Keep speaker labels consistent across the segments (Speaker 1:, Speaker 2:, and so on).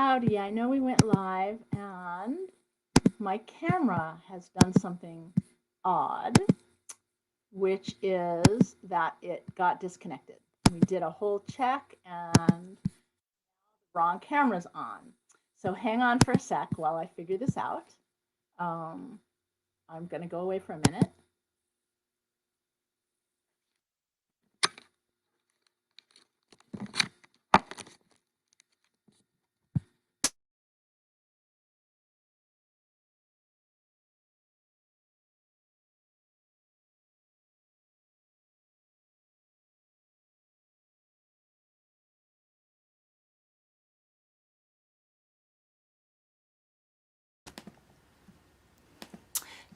Speaker 1: Howdy, I know we went live and my camera has done something odd, which is that it got disconnected. We did a whole check and the wrong camera's on. So hang on for a sec while I figure this out. I'm going to go away for a minute.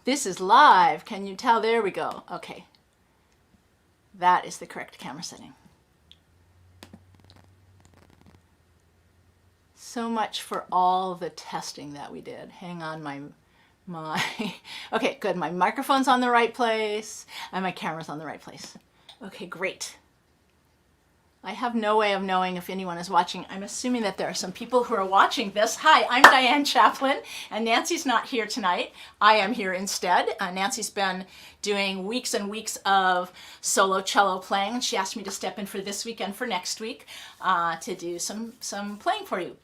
Speaker 1: This is live. Can you tell? There we go. Okay. That is the correct camera setting. So much for all the testing that we did. Hang on, okay, good. My microphone's on the right place and my camera's on the right place. Okay, great. I have no way of knowing if anyone is watching. I'm assuming that there are some people who are watching this. Hi, I'm Diane Chaplin, and Nancy's not here tonight. I am here instead. Nancy's been doing weeks and weeks of solo cello playing, and she asked me to step in for this week and for next week to do some playing for you.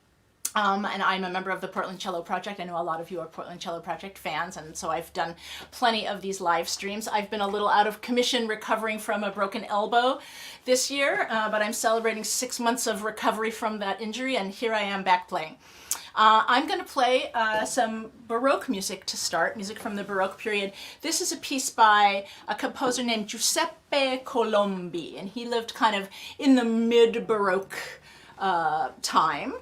Speaker 1: And I'm a member of the Portland Cello Project. I know a lot of you are Portland Cello Project fans, and so I've done plenty of these live streams. I've been a little out of commission recovering from a broken elbow this year, but I'm celebrating 6 months of recovery from that injury, and here I am back playing. I'm going to play some Baroque music to start, music from the Baroque period. This is a piece by a composer named Giuseppe Colombi, and he lived kind of in the mid-Baroque time.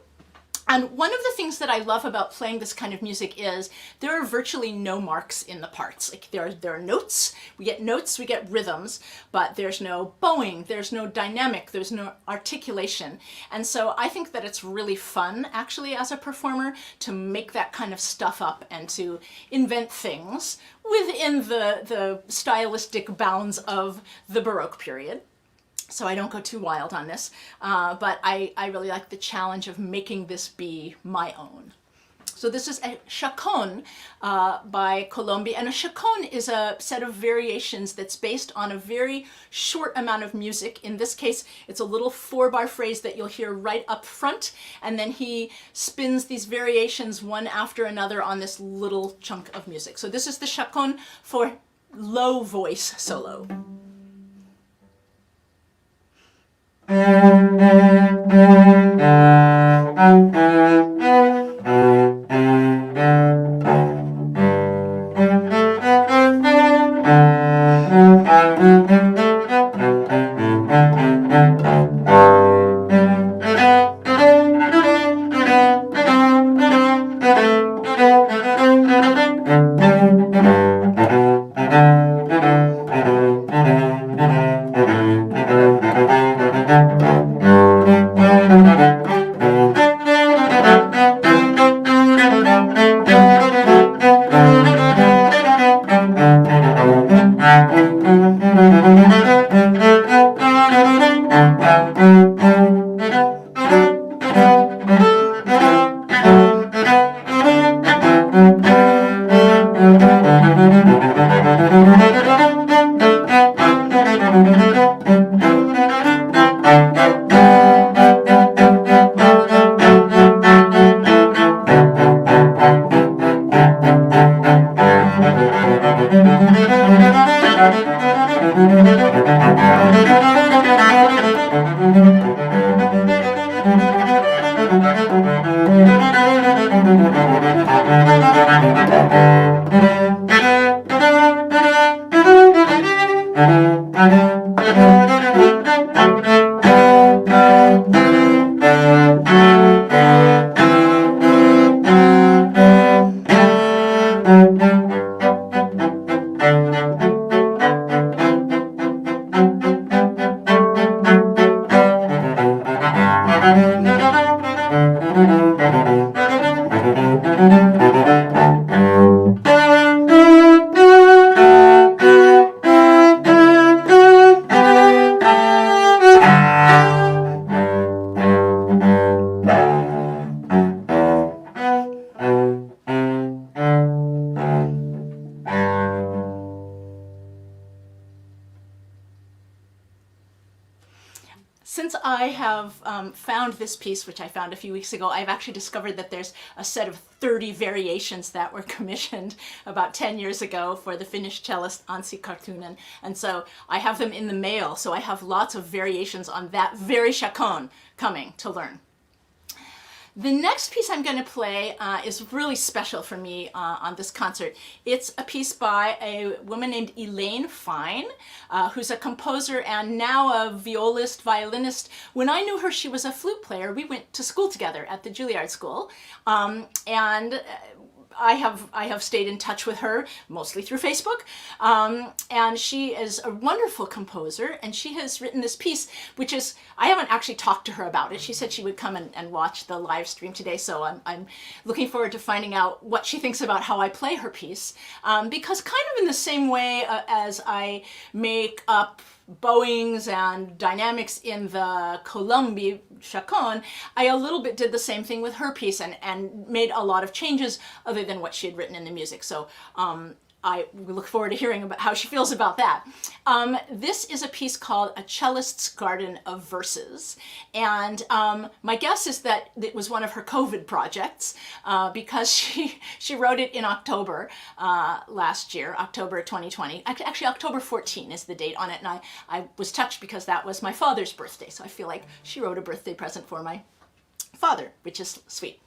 Speaker 1: And one of the things that I love about playing this kind of music is there are virtually no marks in the parts. Like there are notes, we get rhythms, but there's no bowing, there's no dynamic, there's no articulation. And so I think that it's really fun actually as a performer to make that kind of stuff up and to invent things within the stylistic bounds of the Baroque period. So I don't go too wild on this, but I really like the challenge of making this be my own. So this is a Chaconne by Colombi, and a Chaconne is a set of variations that's based on a very short amount of music. In this case, it's a little 4-bar phrase that you'll hear right up front, and then he spins these variations one after another on this little chunk of music. So this is the Chaconne for low voice solo. Since I have found this piece, which I found a few weeks ago, I've actually discovered that there's a set of 30 variations that were commissioned about 10 years ago for the Finnish cellist Anssi Karttunen. And so I have them in the mail, so I have lots of variations on that very chaconne coming to learn. The next piece I'm going to play is really special for me on this concert. It's a piece by a woman named Elaine, who's a composer and now a violist, violinist. When I knew her, she was a flute player. We went to school together at the Juilliard School. And I have stayed in touch with her, mostly through Facebook, and she is a wonderful composer, and she has written this piece, which is, I haven't actually talked to her about it. She said she would come and watch the live stream today, so I'm looking forward to finding out what she thinks about how I play her piece, because kind of in the same way as I make up bowings and dynamics in the Colombi Chaconne, I a little bit did the same thing with her piece and made a lot of changes other than what she had written in the music. So I look forward to hearing about how she feels about that. This is a piece called A Cellist's Garden of Verses. And my guess is that it was one of her COVID projects because she wrote it in October last year, October 2020. Actually, October 14 is the date on it. And I was touched because that was my father's birthday. So I feel like she wrote a birthday present for my father, which is sweet.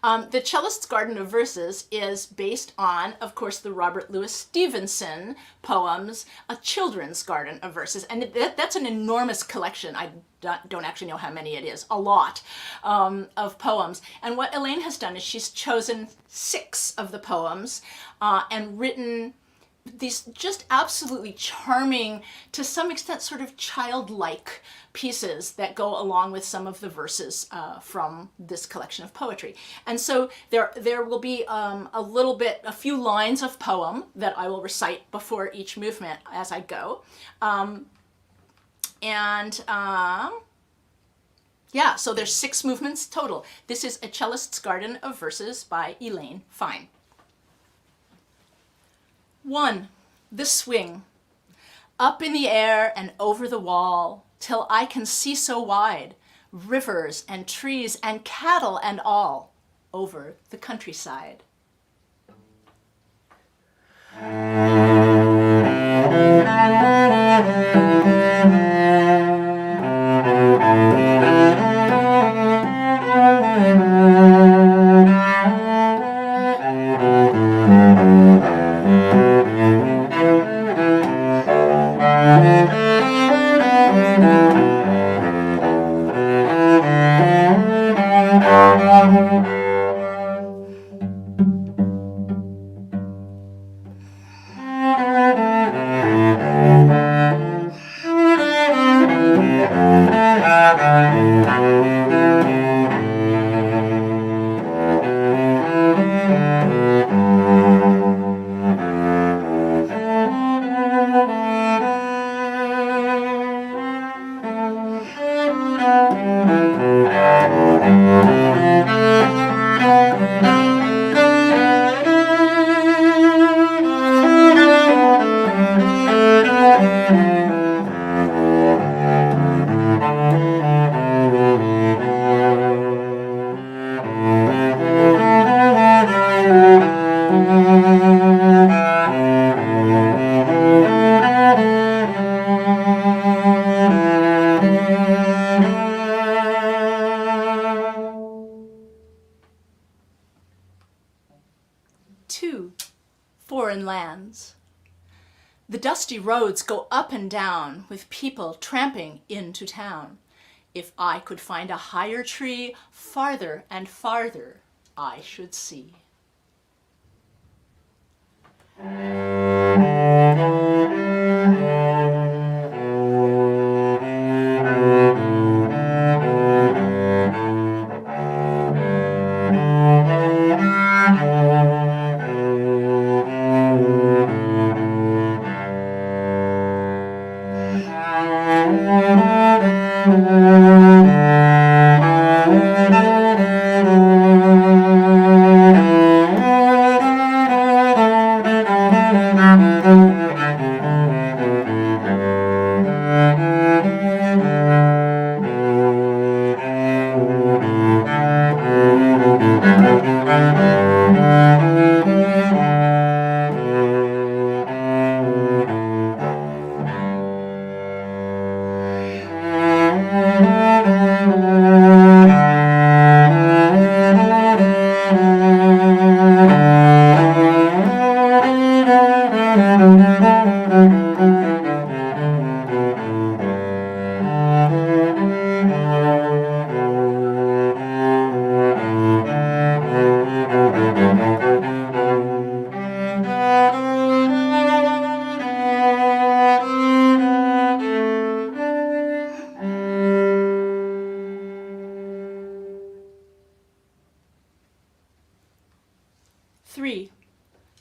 Speaker 1: The Cellist's Garden of Verses is based on, of course, the Robert Louis Stevenson poems, A Children's Garden of Verses. And that's an enormous collection. I don't actually know how many it is, a lot of poems. And what Elaine has done is she's chosen 6 of the poems and written these just absolutely charming, to some extent sort of childlike pieces that go along with some of the verses from this collection of poetry. And so there will be a few lines of poem that I will recite before each movement as I go. Yeah, so there's 6 movements total. This is A Cellist's Garden of Verses by Elaine Fine. 1. The swing. Up in the air and over the wall, till I can see so wide, rivers and trees and cattle and all, over the countryside. 2. Foreign lands. The dusty roads go up and down with people tramping into town. If I could find a higher tree, farther and farther I should see. 2. 3,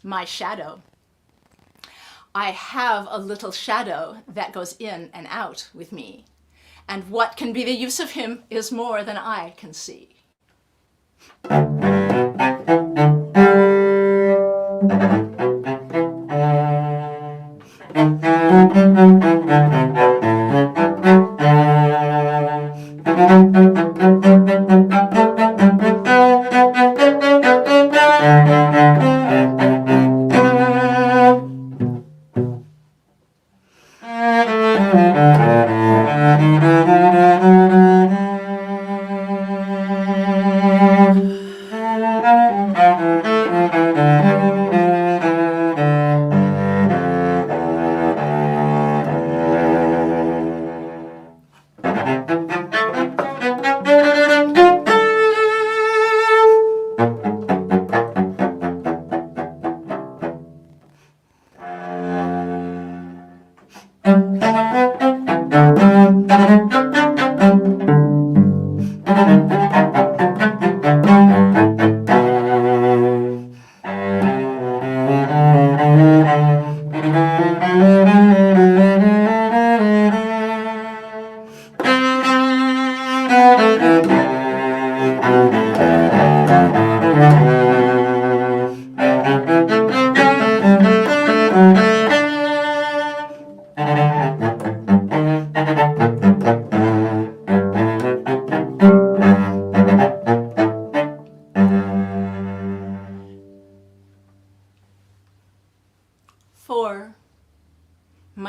Speaker 1: my shadow. I have a little shadow that goes in and out with me, and what can be the use of him is more than I can see.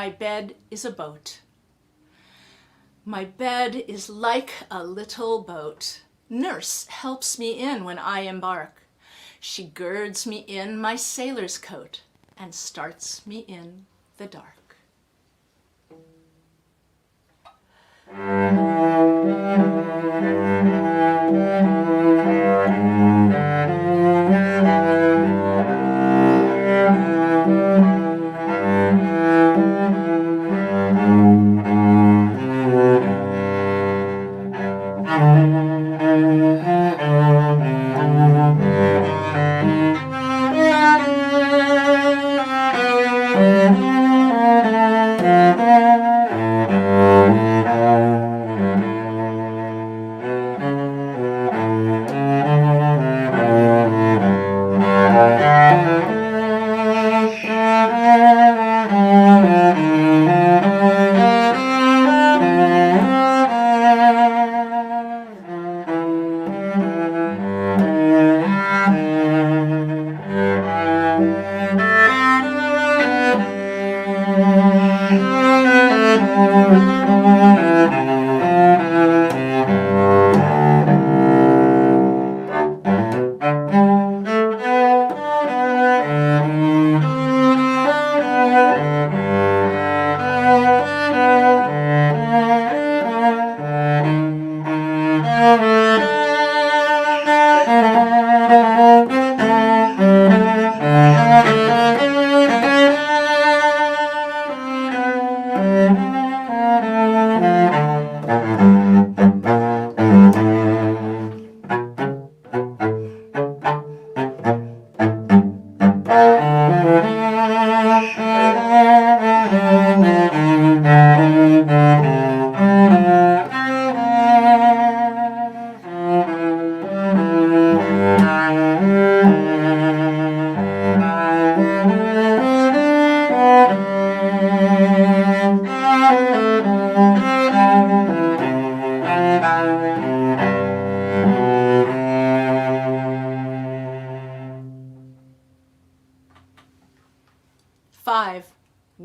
Speaker 1: My bed is a boat. My bed is like a little boat. Nurse helps me in when I embark. She girds me in my sailor's coat and starts me in the dark.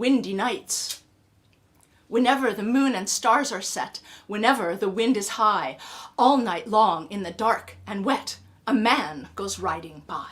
Speaker 1: Windy nights. Whenever the moon and stars are set, whenever the wind is high, all night long in the dark and wet, a man goes riding by.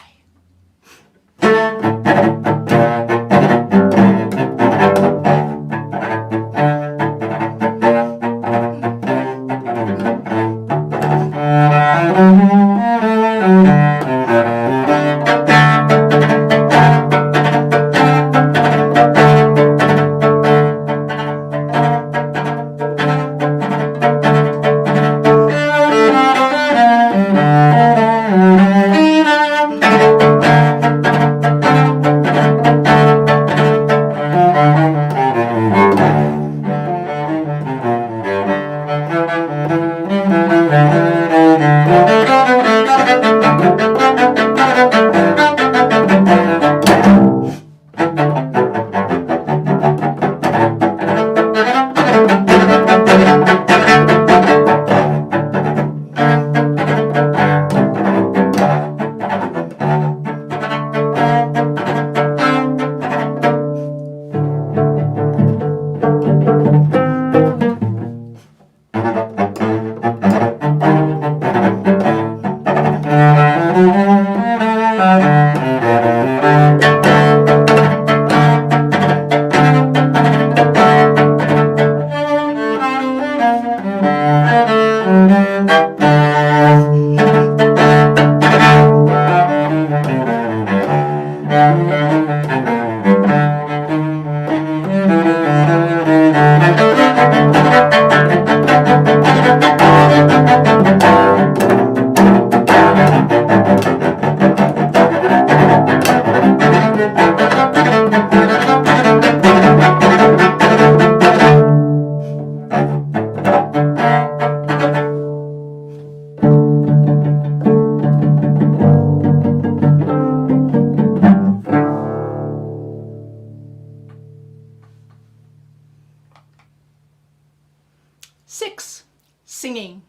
Speaker 1: 6. Singing.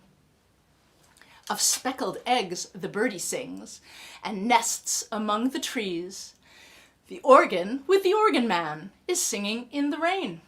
Speaker 1: Of speckled eggs the birdie sings, and nests among the trees. The organ with the organ man is singing in the rain.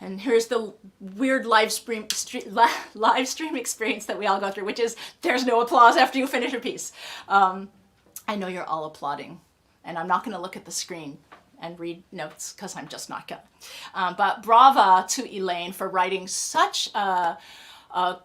Speaker 1: And here's the weird live stream experience that we all go through, which is there's no applause after you finish a piece. I know you're all applauding, and I'm not going to look at the screen and read notes because I'm just not going to. But brava to Elaine for writing such a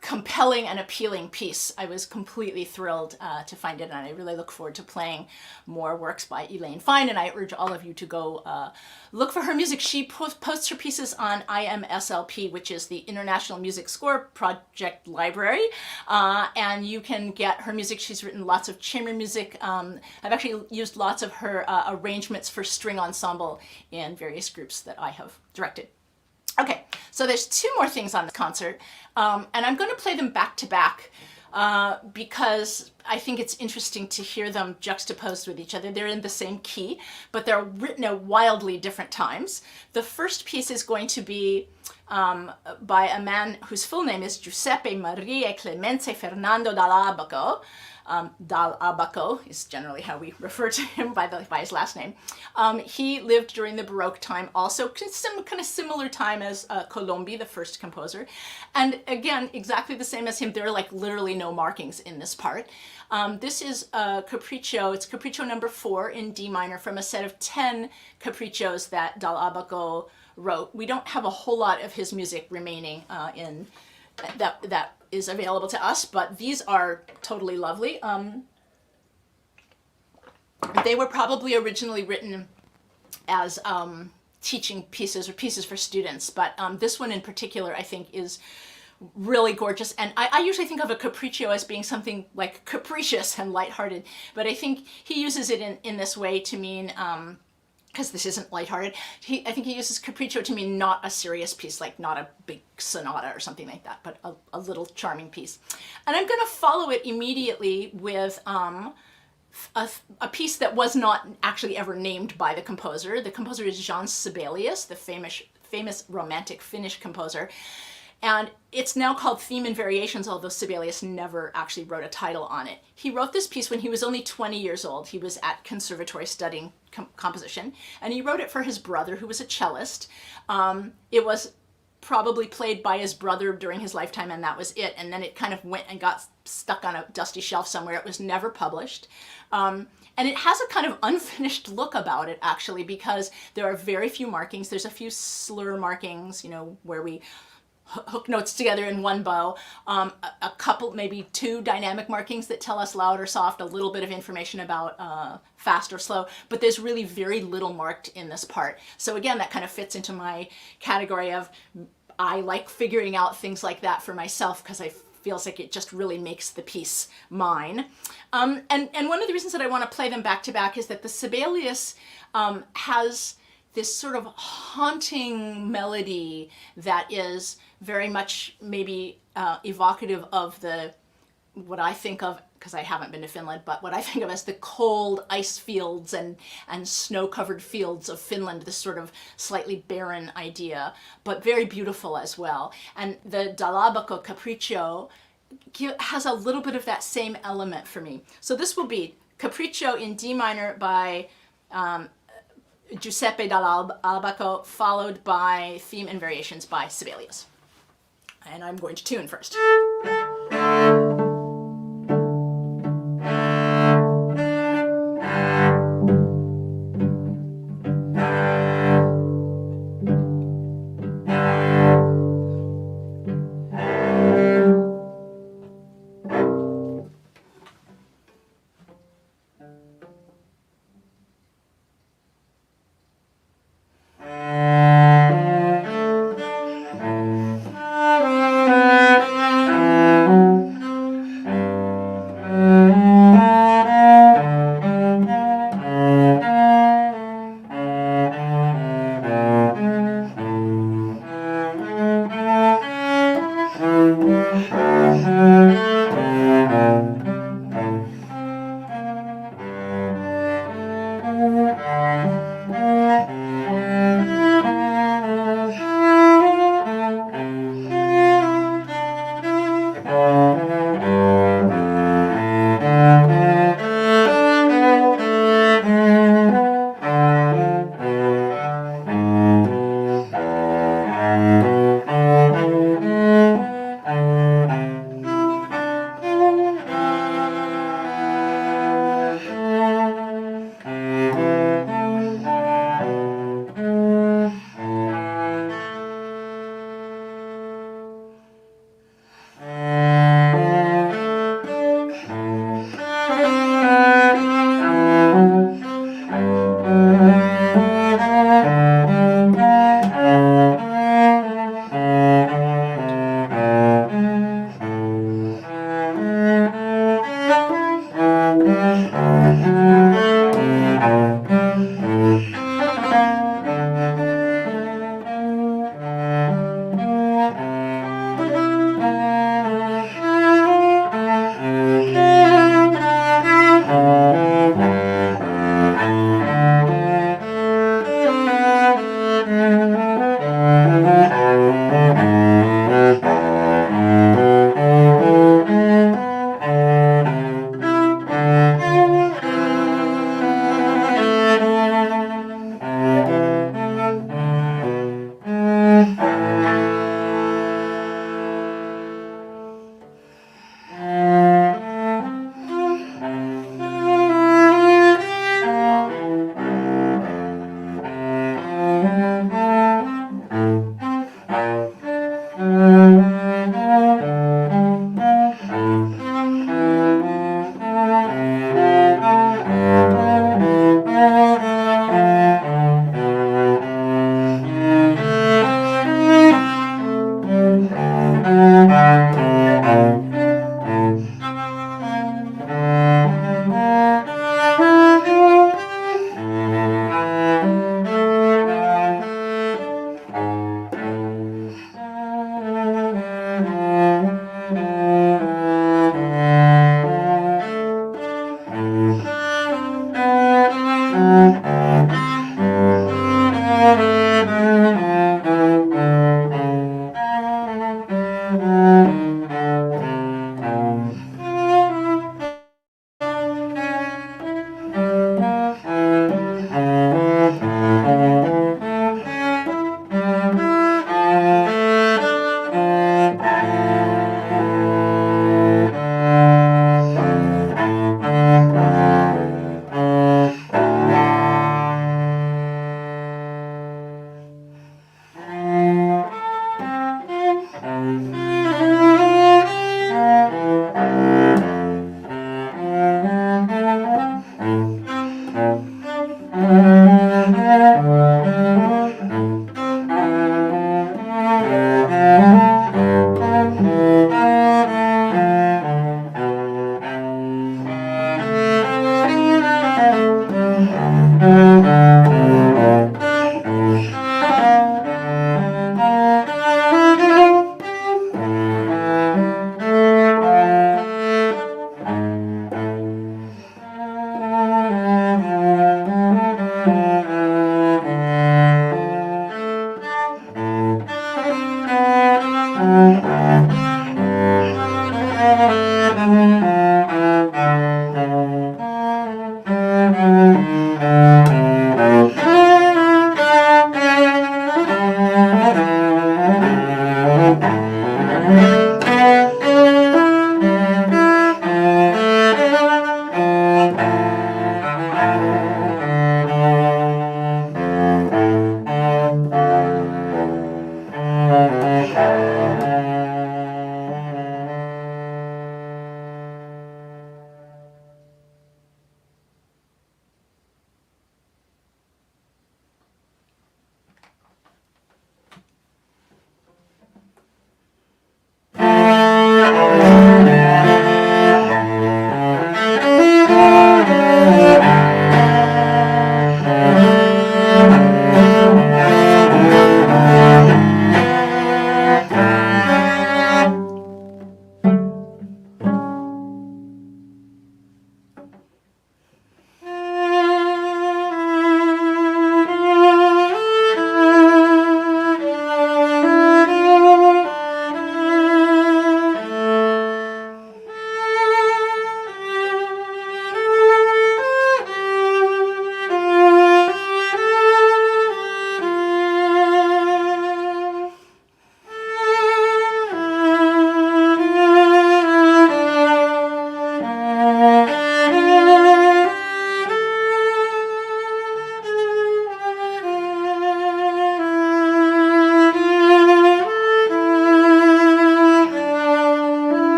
Speaker 1: compelling and appealing piece. I was completely thrilled to find it, and I really look forward to playing more works by Elaine Fine, and I urge all of you to go look for her music. She posts her pieces on IMSLP, which is the International Music Score Project Library, and you can get her music. She's written lots of chamber music. I've actually used lots of her arrangements for string ensemble in various groups that I have directed. Okay, so there's 2 more things on the concert, and I'm going to play them back to back because I think it's interesting to hear them juxtaposed with each other. They're in the same key, but they're written at wildly different times. The first piece is going to be by a man whose full name is Giuseppe Maria Clemenze Fernando dall'Abaco. Dall'Abaco is generally how we refer to him by his last name. He lived during the Baroque time, also kind of similar time as Colombi, the first composer. And again, exactly the same as him. There are like literally no markings in this part. This is Capriccio. It's Capriccio number 4 in D minor from a set of 10 capriccios that dall'Abaco wrote. We don't have a whole lot of his music remaining in that is available to us, but these are totally lovely. They were probably originally written as teaching pieces or pieces for students, but this one in particular I think is really gorgeous. And I usually think of a capriccio as being something like capricious and lighthearted, but I think he uses it in this way to mean because this isn't lighthearted. I think he uses capriccio to mean not a serious piece, like not a big sonata or something like that, but a little charming piece. And I'm going to follow it immediately with a piece that was not actually ever named by the composer. The composer is Giuseppe Sibelius, the famous Romantic Finnish composer. And it's now called Theme and Variations, although Sibelius never actually wrote a title on it. He wrote this piece when he was only 20 years old. He was at conservatory studying composition, and he wrote it for his brother, who was a cellist. It was probably played by his brother during his lifetime, and that was it. And then it kind of went and got stuck on a dusty shelf somewhere. It was never published. And it has a kind of unfinished look about it, actually, because there are very few markings. There's a few slur markings, you know, where we hook notes together in one bow, a couple, maybe 2 dynamic markings that tell us loud or soft, a little bit of information about fast or slow, but there's really very little marked in this part. So again, that kind of fits into my category of I like figuring out things like that for myself because I feels like it just really makes the piece mine. And one of the reasons that I want to play them back to back is that the Sibelius has this sort of haunting melody that is very much maybe evocative of what I think of, because I haven't been to Finland, but what I think of as the cold ice fields and snow-covered fields of Finland, this sort of slightly barren idea, but very beautiful as well. And the Dall'Abaco Capriccio has a little bit of that same element for me. So this will be Capriccio in D minor by Giuseppe Dall'Abaco, followed by Theme and Variations by Sibelius. And I'm going to tune first.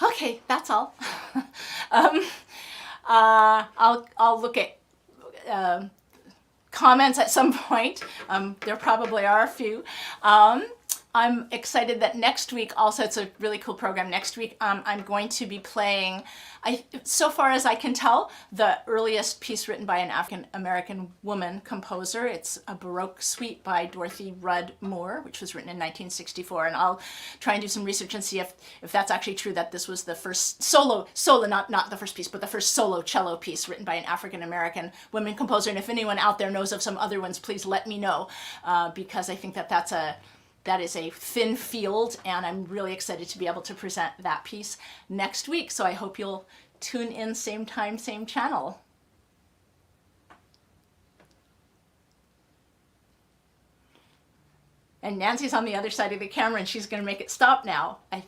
Speaker 1: Okay, that's all. I'll look at comments at some point. There probably are a few. I'm excited that next week, also it's a really cool program. Next week I'm going to be playing, so far as I can tell, the earliest piece written by an African-American woman composer. It's a Baroque suite by Dorothy Rudd Moore, which was written in 1964. And I'll try and do some research and see if that's actually true, that this was the first solo, not the first piece, but the first solo cello piece written by an African-American woman composer. And if anyone out there knows of some other ones, please let me know, because I think that is a thin field, and I'm really excited to be able to present that piece next week. So I hope you'll tune in, same time, same channel. And Nancy's on the other side of the camera, and she's going to make it stop now, I think.